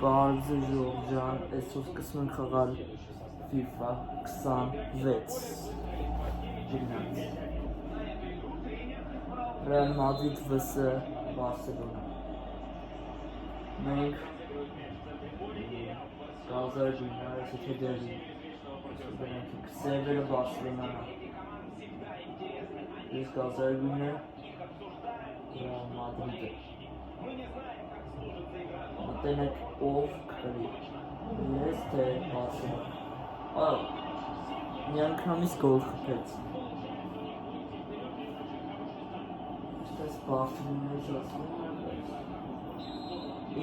Պարզը Ժորժան, այսօր սկսում ենք խաղալ FIFA 26 գնաց Ռեալ Մադրիդ vs Բարսելոնա մենք գազար գույնը, եթե դերի սերվերը Բարսելոնան ես գազար գույնը Ռեալ Մադրիդը մտենեք ով կրի ես թե Բարսելոնա միանգամից գոլ խփեց Այս Բարսելոնայից ասում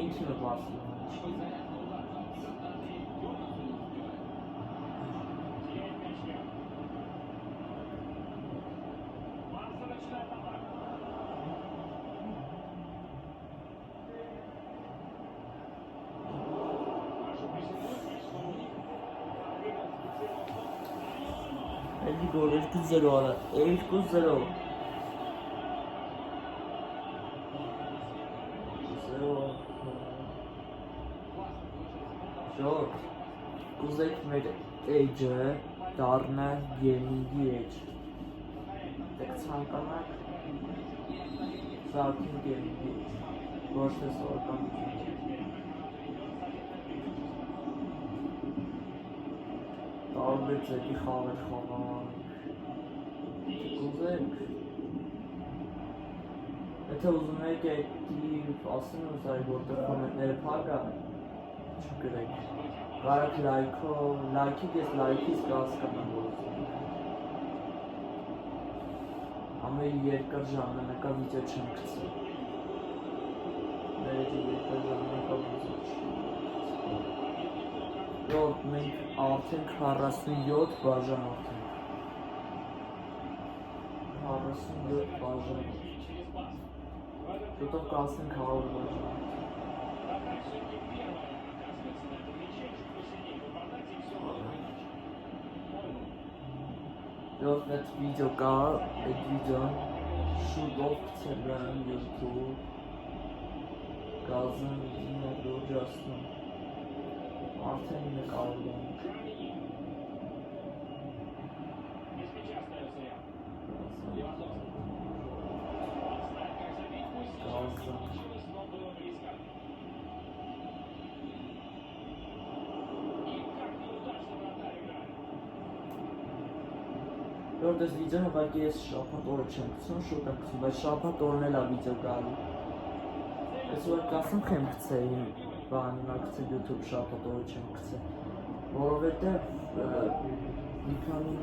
ինչն է Բարսելոնա Էլի գոլ 2-0 արա 2-0 Ժորժ կուզեք մեր էջը դառնա գեյմինգի էջ դեք ցանկանաք սարքին գեյմինգի էջ ոչ թե սորական տարբեր ձևի խաղեր խաղանք կուզեք եթե ուզում եք այդի ասում եմ սարի որտեղ կոմենտները փակա չգրեք կարաք լայքիկ ես լայքից կհասկանամ որ ամեն երկար ժամանակավիճը չեմ գցել մեր երկար ժամանակավիճը Յոտ մենք արդեն 47 բաժան արդեն 47 բաժան շուտով կասենք 100 բաժան Յոտ այդ վիդեո կա, այդ վիդեոն շուտով կցելան YouTube գազն նորջ ասնում Արդեն ինը կարող ենք Որդ ես վիդեոն ուղղակի ես շաբաթ օրը չեմ գցում, շուտ եմ գցում, բայց շաբաթ օրն էլ է վիդեո գալու Ես որ կասեմ խեմ գցեին բանին ակցել YouTube շաբաթ օրը չեմ գցել Որովհետև մի քանի